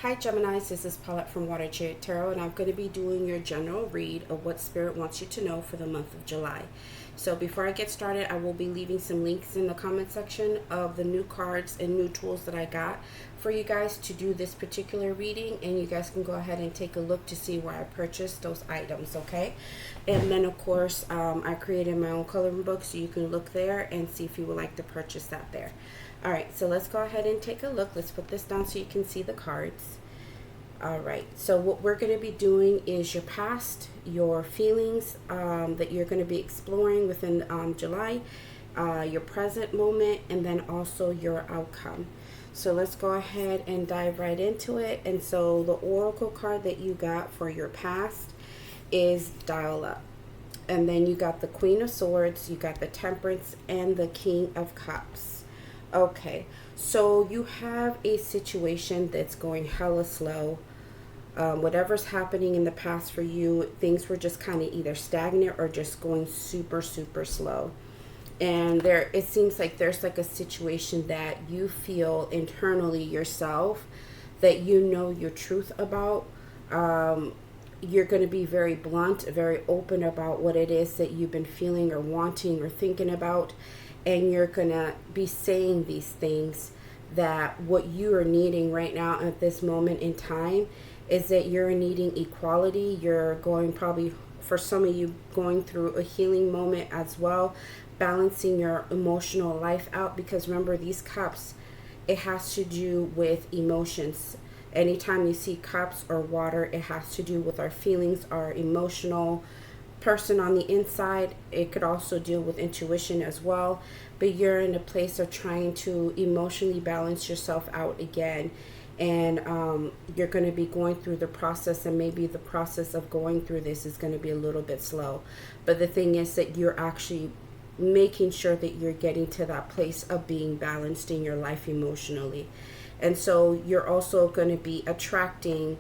Hi Geminis, this is Paulette from Water Chariot Tarot, and I'm going to be doing your general read of what Spirit wants you to know for the month of July. So before I get started, I will be leaving some links in the comment section of the new cards and new tools that I got for you guys to do this particular reading, and you guys can go ahead and take a look to see where I purchased those items, okay? And then of course, I created my own coloring book, so you can look there and see if you would like to purchase that there. Alright, so let's go ahead and take a look. Let's put this down so you can see the cards. Alright, so what we're going to be doing is your past, your feelings that you're going to be exploring within July, your present moment, and then also your outcome. So let's go ahead and dive right into it. And so the oracle card that you got for your past is Dial Up. And then you got the Queen of Swords, you got the Temperance, and the King of Cups. Okay, so you have a situation that's going hella slow. Whatever's happening in the past for you, things were just kind of either stagnant or just going super slow. And it seems like there's like a situation that you feel internally yourself that you know your truth about. You're going to be very blunt, very open about what it is that you've been feeling or wanting or thinking about. And you're going to be saying these things that what you are needing right now at this moment in time is that you're needing equality. You're going probably, for some of you, going through a healing moment as well, balancing your emotional life out. Because remember, these cups, it has to do with emotions. Anytime you see cups or water, it has to do with our feelings, our emotional person on the inside. It could also deal with intuition as well, but you're in a place of trying to emotionally balance yourself out again, and you're going to be going through the process, and maybe the process of going through this is going to be a little bit slow, but the thing is that you're actually making sure that you're getting to that place of being balanced in your life emotionally. And so you're also going to be attracting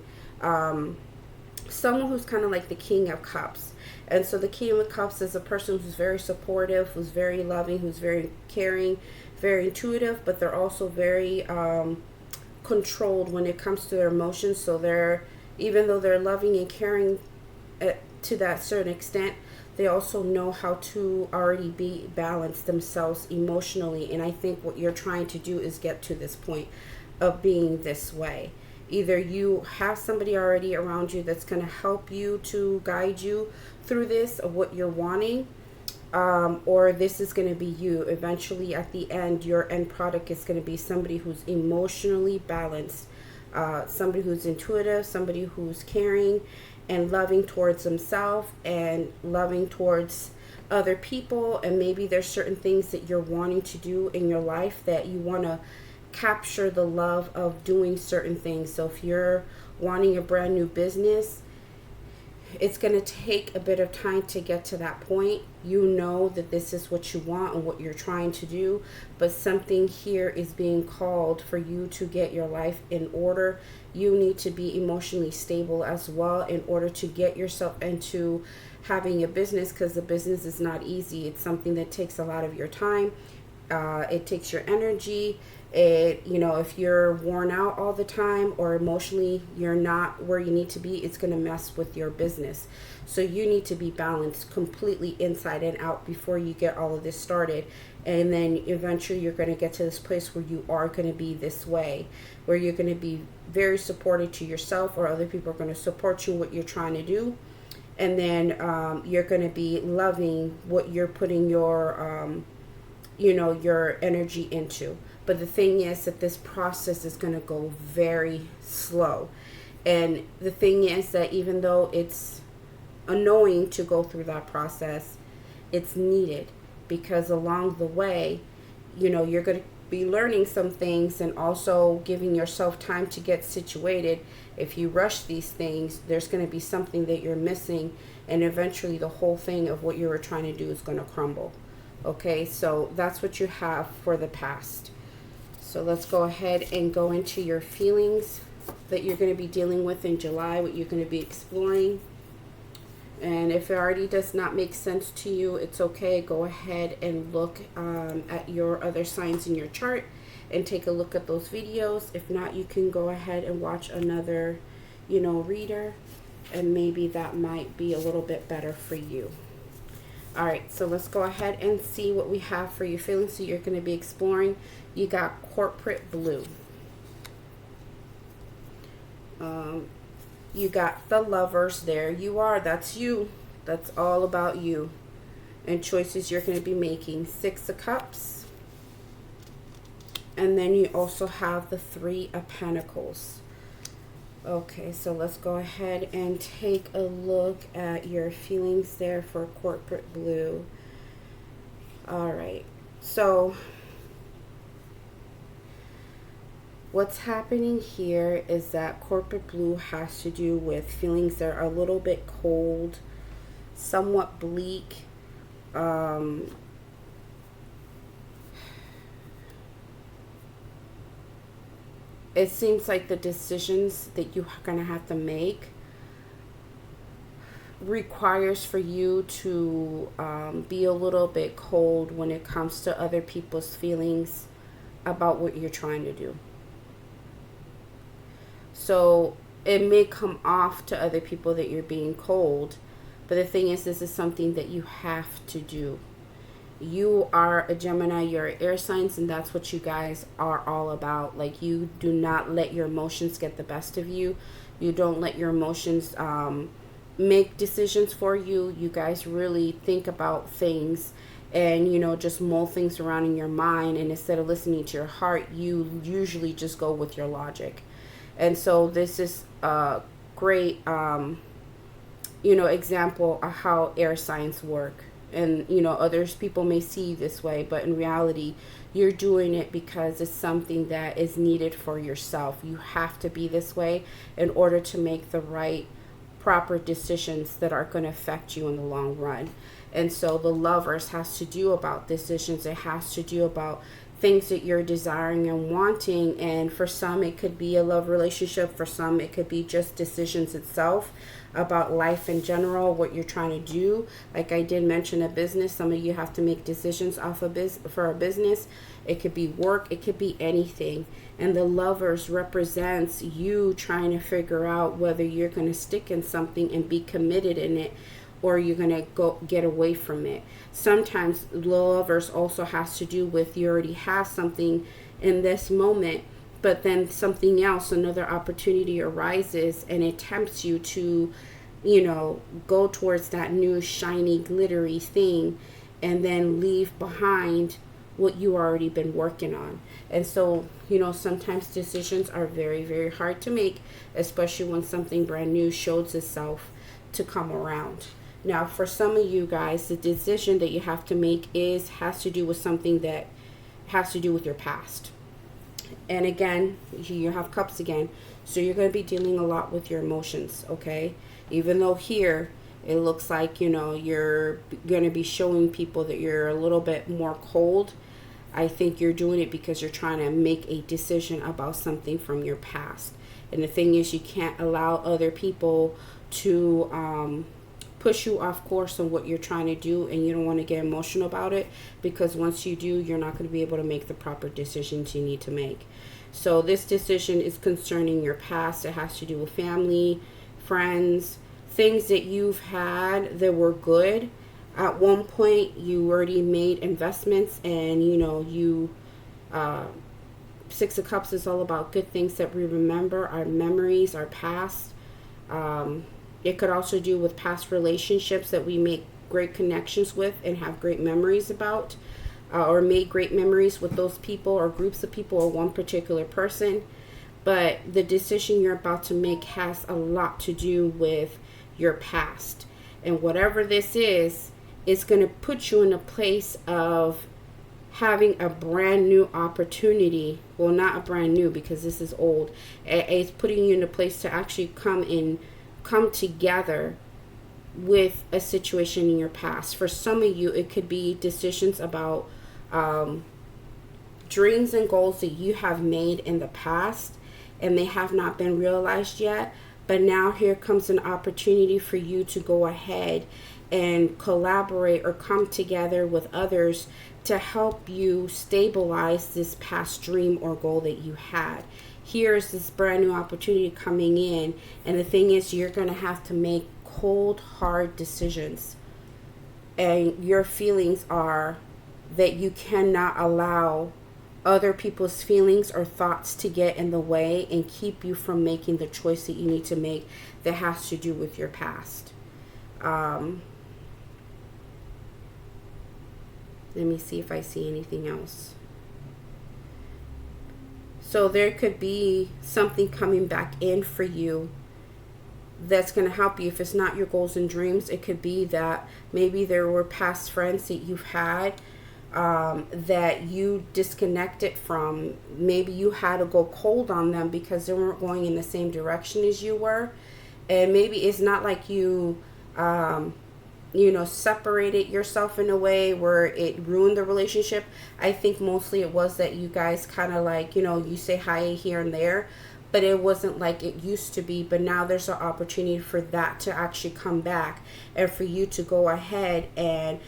someone who's kind of like the King of Cups. And so the King of Cups is a person who's very supportive, who's very loving, who's very caring, very intuitive, but they're also very controlled when it comes to their emotions. So they're, even though they're loving and caring to that certain extent, they also know how to already be balanced themselves emotionally. And I think what you're trying to do is get to this point of being this way. Either you have somebody already around you that's going to help you to guide you through this of what you're wanting, or this is going to be you. Eventually, at the end, your end product is going to be somebody who's emotionally balanced, somebody who's intuitive, somebody who's caring and loving towards themselves and loving towards other people. And maybe there's certain things that you're wanting to do in your life that you want to capture the love of doing certain things. So if you're wanting a brand new business, it's going to take a bit of time to get to that point. You know that this is what you want and what you're trying to do, but something here is being called for you to get your life in order. You need to be emotionally stable as well in order to get yourself into having a business, because the business is not easy. It's something that takes a lot of your time. It takes your energy. If you're worn out all the time or emotionally you're not where you need to be, it's going to mess with your business. So you need to be balanced completely inside and out before you get all of this started. And then eventually you're going to get to this place where you are going to be this way, where you're going to be very supportive to yourself, or other people are going to support you what you're trying to do. And then you're going to be loving what you're putting your your energy into. But the thing is that this process is going to go very slow. And the thing is that even though it's annoying to go through that process, it's needed, because along the way, you're going to be learning some things and also giving yourself time to get situated. If you rush these things, there's going to be something that you're missing, and eventually the whole thing of what you were trying to do is going to crumble. Okay, so that's what you have for the past. So let's go ahead and go into your feelings that you're going to be dealing with in July, what you're going to be exploring. And if it already does not make sense to you, it's okay. Go ahead and look at your other signs in your chart and take a look at those videos. If not, you can go ahead and watch another, reader, and maybe that might be a little bit better for you. All right, so let's go ahead and see what we have for your feelings. So you're going to be exploring. You got corporate blue. You got the Lovers. There you are. That's you. That's all about you and choices you're going to be making. 6 of Cups. And then you also have the 3 of Pentacles. Okay, so let's go ahead and take a look at your feelings there for corporate blue. All right, so what's happening here is that corporate blue has to do with feelings that are a little bit cold, somewhat bleak. It seems like the decisions that you're going to have to make requires for you to be a little bit cold when it comes to other people's feelings about what you're trying to do. So it may come off to other people that you're being cold, but the thing is, this is something that you have to do. You are a Gemini, you're air signs, and that's what you guys are all about. Like, you do not let your emotions get the best of you. You don't let your emotions make decisions for you. You guys really think about things and, just mull things around in your mind. And instead of listening to your heart, you usually just go with your logic. And so this is a great, example of how air signs work. And, others people may see you this way, but in reality, you're doing it because it's something that is needed for yourself. You have to be this way in order to make the right, proper decisions that are going to affect you in the long run. And so the Lovers has to do about decisions. It has to do about things that you're desiring and wanting. And for some, it could be a love relationship. For some, it could be just decisions itself about life in general, what you're trying to do. Like I did mention, a business. Some of you have to make decisions for a business. It could be work. It could be anything. And the Lovers represents you trying to figure out whether you're going to stick in something and be committed in it, or you're going to go get away from it. Sometimes Lovers also has to do with you already have something in this moment, but then something else, another opportunity arises, and it tempts you to, go towards that new shiny, glittery thing, and then leave behind what you already been working on. And so, sometimes decisions are very, very hard to make, especially when something brand new shows itself to come around. Now, for some of you guys, the decision that you have to make has to do with something that has to do with your past. And again, you have Cups again. So you're going to be dealing a lot with your emotions, okay? Even though here it looks like, you're going to be showing people that you're a little bit more cold. I think you're doing it because you're trying to make a decision about something from your past. And the thing is, you can't allow other people to push you off course on what you're trying to do, and you don't want to get emotional about it, because once you do, you're not going to be able to make the proper decisions you need to make. So this decision is concerning your past. It has to do with family, friends, things that you've had that were good. At one point, you already made investments, and Six of Cups is all about good things that we remember, our memories, our past. It could also do with past relationships that we make great connections with and have great memories about, or made great memories with those people or groups of people or one particular person. But the decision you're about to make has a lot to do with your past. And whatever this is, it's going to put you in a place of having a brand new opportunity. Well, not a brand new, because this is old. It's putting you in a place to actually come together with a situation in your past. For some of you, it could be decisions about dreams and goals that you have made in the past, and they have not been realized yet. But now here comes an opportunity for you to go ahead and collaborate or come together with others to help you stabilize this past dream or goal that you had. Here's this brand new opportunity coming in, and the thing is, you're going to have to make cold, hard decisions. And your feelings are that you cannot allow other people's feelings or thoughts to get in the way and keep you from making the choice that you need to make that has to do with your past. Let me see if I see anything else. So there could be something coming back in for you that's going to help you. If it's not your goals and dreams, it could be that maybe there were past friends that you've had that you disconnected from. Maybe you had to go cold on them because they weren't going in the same direction as you were. And maybe it's not like you separated yourself in a way where it ruined the relationship. I think mostly it was that you guys kind of like, you say hi here and there, but it wasn't like it used to be. But now there's an opportunity for that to actually come back and for you to go ahead and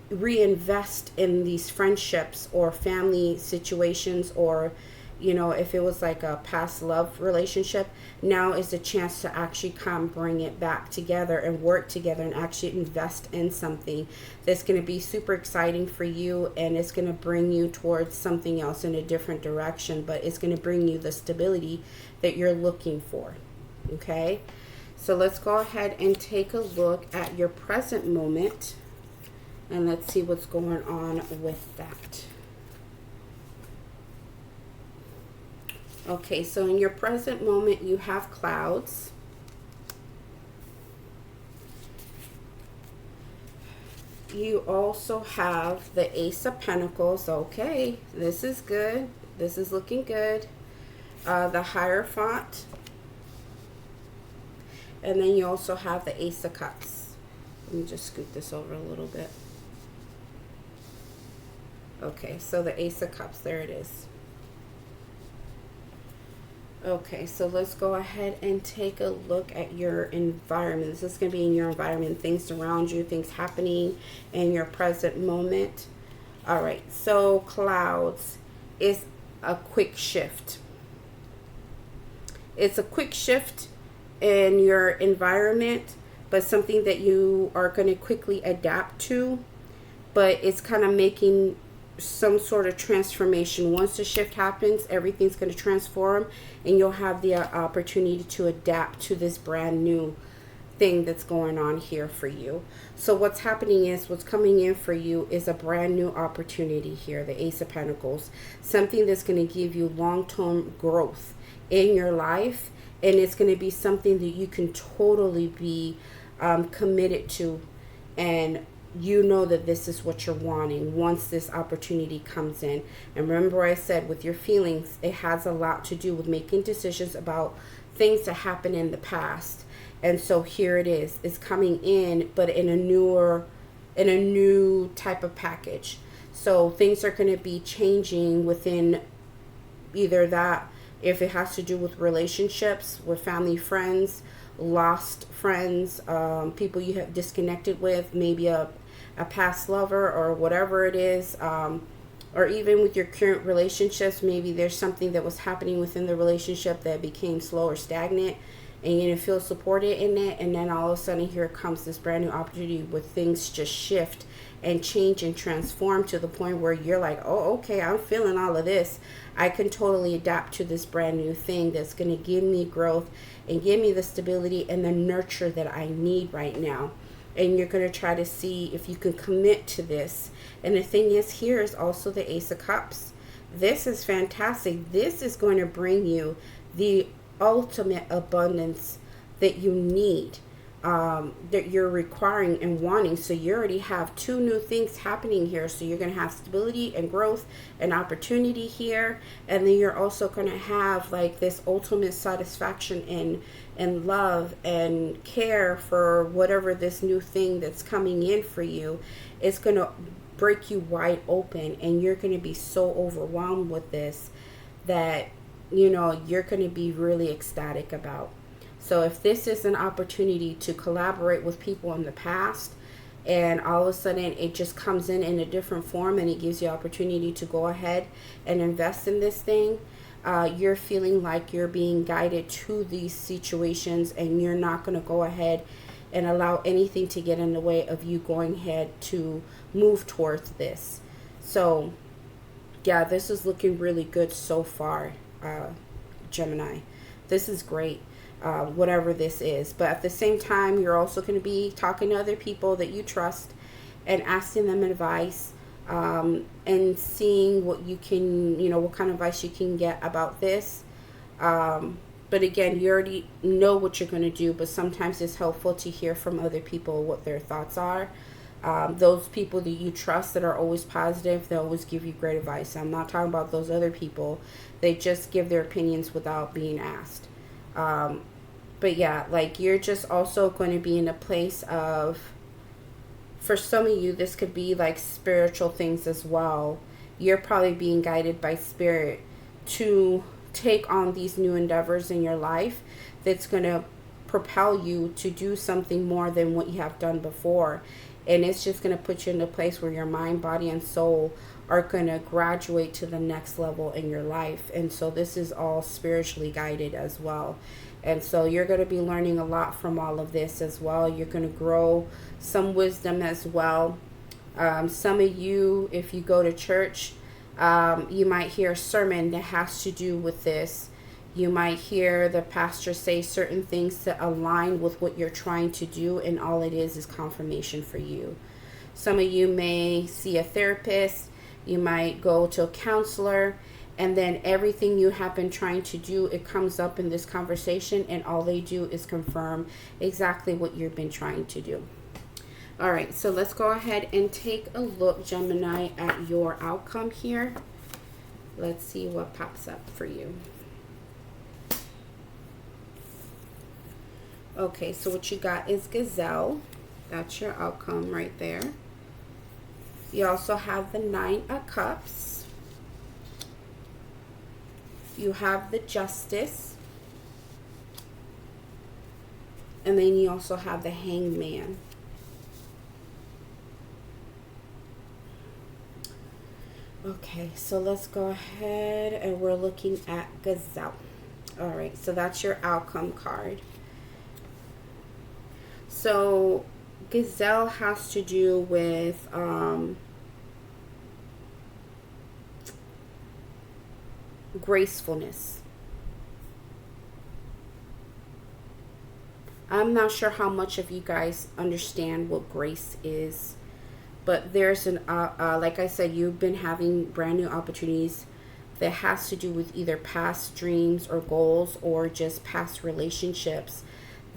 reinvest in these friendships or family situations, or if it was like a past love relationship, now is the chance to actually come bring it back together and work together and actually invest in something that's going to be super exciting for you, and it's going to bring you towards something else in a different direction, but it's going to bring you the stability that you're looking for. Okay, so let's go ahead and take a look at your present moment, and let's see what's going on with that. Okay, so in your present moment, you have clouds. You also have the Ace of Pentacles. Okay, this is good. This is looking good. The Hierophant. And then you also have the Ace of Cups. Let me just scoot this over a little bit. Okay, so the Ace of Cups, there it is. Okay, so let's go ahead and take a look at your environment. This is going to be in your environment, things around you, things happening in your present moment. All right, so clouds is a quick shift. It's a quick shift in your environment, but something that you are going to quickly adapt to. But it's kind of making some sort of transformation. Once the shift happens, everything's going to transform, and you'll have the opportunity to adapt to this brand new thing that's going on here for you. So what's happening is, what's coming in for you is a brand new opportunity here, the Ace of Pentacles, something that's going to give you long-term growth in your life, and it's going to be something that you can totally be committed to, and you know that this is what you're wanting once this opportunity comes in. And remember, I said with your feelings, it has a lot to do with making decisions about things that happened in the past. And so here it is. It's coming in, but in a new type of package. So things are going to be changing within either that, if it has to do with relationships, with family, friends, lost friends, people you have disconnected with, maybe a past lover or whatever it is, or even with your current relationships, maybe there's something that was happening within the relationship that became slow or stagnant, and you didn't feel supported in it, and then all of a sudden here comes this brand new opportunity where things just shift and change and transform to the point where you're like, oh, okay, I'm feeling all of this. I can totally adapt to this brand new thing that's going to give me growth and give me the stability and the nurture that I need right now. And you're going to try to see if you can commit to this. And the thing is, here is also the Ace of Cups. This is fantastic. This is going to bring you the ultimate abundance that you need, that you're requiring and wanting. So you already have two new things happening here. So you're going to have stability and growth and opportunity here. And then you're also going to have like this ultimate satisfaction and love and care for whatever this new thing that's coming in for you. It's going to break you wide open, and you're going to be so overwhelmed with this that you're going to be really ecstatic about. So if this is an opportunity to collaborate with people in the past and all of a sudden it just comes in a different form, and it gives you opportunity to go ahead and invest in this thing. You're feeling like you're being guided to these situations, and you're not going to go ahead and allow anything to get in the way of you going ahead to move towards this. So yeah, this is looking really good so far, Gemini. This is great, whatever this is. But at the same time, you're also going to be talking to other people that you trust and asking them advice, and seeing what you can, what kind of advice you can get about this. But again, you already know what you're going to do, but sometimes it's helpful to hear from other people what their thoughts are. Those people that you trust that are always positive, they'll always give you great advice. I'm not talking about those other people. They just give their opinions without being asked. But yeah, like, you're just also going to be in a place of, for some of you, this could be like spiritual things as well. You're probably being guided by spirit to take on these new endeavors in your life that's going to propel you to do something more than what you have done before. And it's just going to put you in a place where your mind, body, and soul are going to graduate to the next level in your life. And so this is all spiritually guided as well. And so you're going to be learning a lot from all of this as well. You're going to grow some wisdom as well. Some of you, if you go to church, you might hear a sermon that has to do with this. You might hear the pastor say certain things that align with what you're trying to do, and all it is confirmation for you. Some of you may see a therapist. You might go to a counselor, and then everything you have been trying to do, it comes up in this conversation, and all they do is confirm exactly what you've been trying to do. All right, so let's go ahead and take a look, Gemini, at your outcome here. Let's see what pops up for you. Okay, so what you got is Gazelle. That's your outcome right there. You also have the 9 of Cups. You have the Justice. And then you also have the Hangman. Okay, so let's go ahead, and we're looking at Gazelle. All right, so that's your outcome card. So Gazelle has to do with gracefulness. I'm not sure how much of you guys understand what grace is, but there's an like I said, you've been having brand new opportunities that has to do with either past dreams or goals, or just past relationships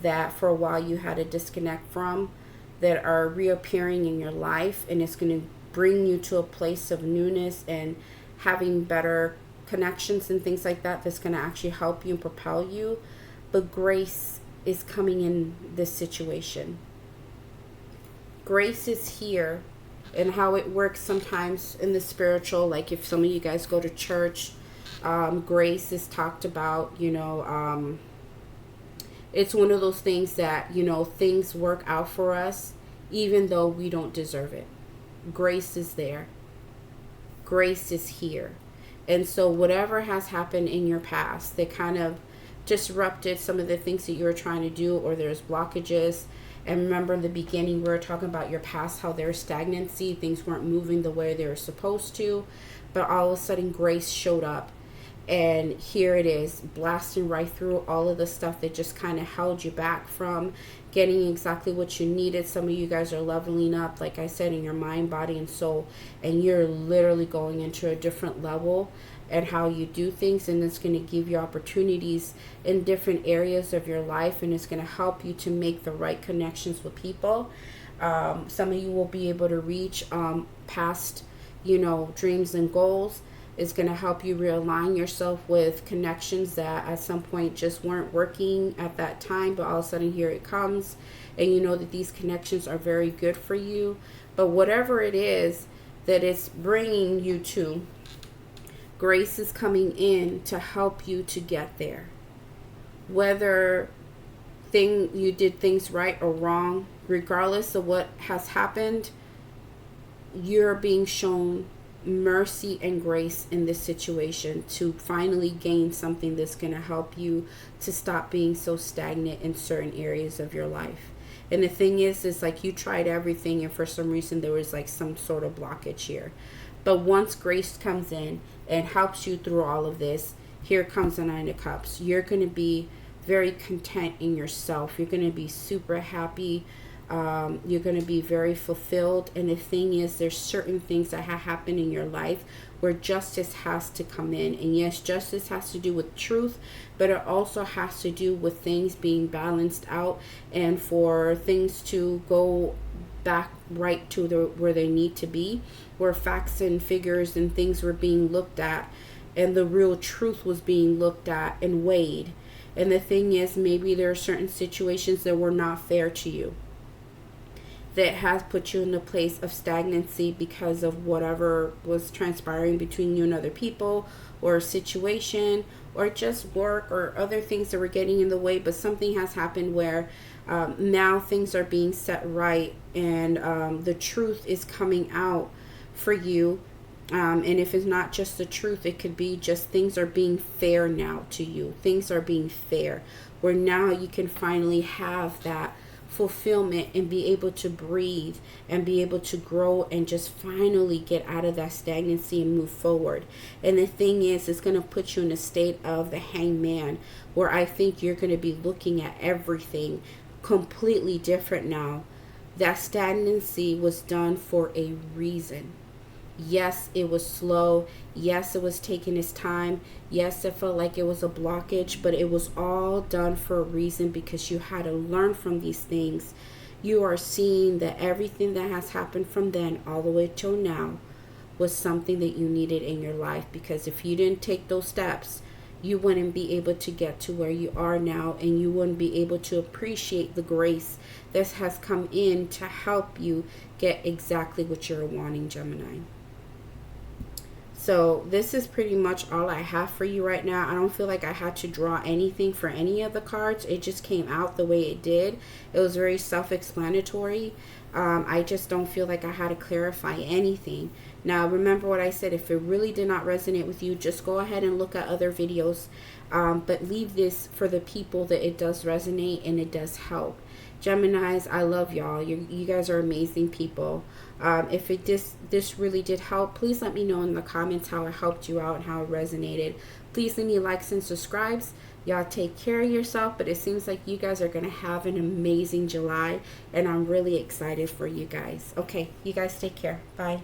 that for a while you had a disconnect from, that are reappearing in your life, and it's going to bring you to a place of newness and having better connections and things like that, that's going to actually help you and propel you. But grace is coming in this situation. Grace is here, and how it works sometimes in the spiritual, like if some of you guys go to church, grace is talked about, it's one of those things that, things work out for us even though we don't deserve it. Grace is there. Grace is here. And so whatever has happened in your past that kind of disrupted some of the things that you were trying to do, or there's blockages. And remember in the beginning, we were talking about your past, how there's stagnancy, things weren't moving the way they were supposed to, but all of a sudden grace showed up. And here it is, blasting right through all of the stuff that just kind of held you back from getting exactly what you needed. Some of you guys are leveling up, like I said, in your mind, body, and soul. And you're literally going into a different level and how you do things. And it's going to give you opportunities in different areas of your life. And it's going to help you to make the right connections with people. Some of you will be able to reach past, dreams and goals. Is going to help you realign yourself with connections that at some point just weren't working at that time, but all of a sudden here it comes, and you know that these connections are very good for you. But whatever it is that it's bringing you to, grace is coming in to help you to get there. Whether you did things right or wrong, regardless of what has happened, you're being shown mercy and grace in this situation to finally gain something that's going to help you to stop being so stagnant in certain areas of your life. And the thing is like you tried everything and for some reason there was like some sort of blockage here. But once grace comes in and helps you through all of this, here comes the Nine of Cups. You're going to be very content in yourself. You're going to be super happy. You're going to be very fulfilled. And the thing is, there's certain things that have happened in your life where justice has to come in. And yes, justice has to do with truth, but it also has to do with things being balanced out and for things to go back right to where they need to be, where facts and figures and things were being looked at and the real truth was being looked at and weighed. And the thing is, maybe there are certain situations that were not fair to you, that has put you in a place of stagnancy because of whatever was transpiring between you and other people, or a situation, or just work, or other things that were getting in the way. But something has happened where now things are being set right, and the truth is coming out for you. And if it's not just the truth, it could be just things are being fair now to you. Things are being fair, where now you can finally have that fulfillment and be able to breathe and be able to grow and just finally get out of that stagnancy and move forward. And the thing is, it's going to put you in a state of the hangman, where I think you're going to be looking at everything completely different now. That stagnancy was done for a reason. Yes, it was slow. Yes, it was taking its time. Yes, it felt like it was a blockage, but it was all done for a reason, because you had to learn from these things. You are seeing that everything that has happened from then all the way till now was something that you needed in your life, because if you didn't take those steps, you wouldn't be able to get to where you are now, and you wouldn't be able to appreciate the grace that has come in to help you get exactly what you're wanting, Gemini. So this is pretty much all I have for you right now. I don't feel like I had to draw anything for any of the cards. It just came out the way it did. It was very self-explanatory. I just don't feel like I had to clarify anything. Now, remember what I said. If it really did not resonate with you, just go ahead and look at other videos. But leave this for the people that it does resonate and it does help. Geminis, I love y'all. You guys are amazing people. If this really did help, please let me know in the comments how it helped you out and how it resonated. Please leave me likes and subscribes. Y'all take care of yourself, but it seems like you guys are going to have an amazing July, and I'm really excited for you guys. Okay, you guys take care. Bye.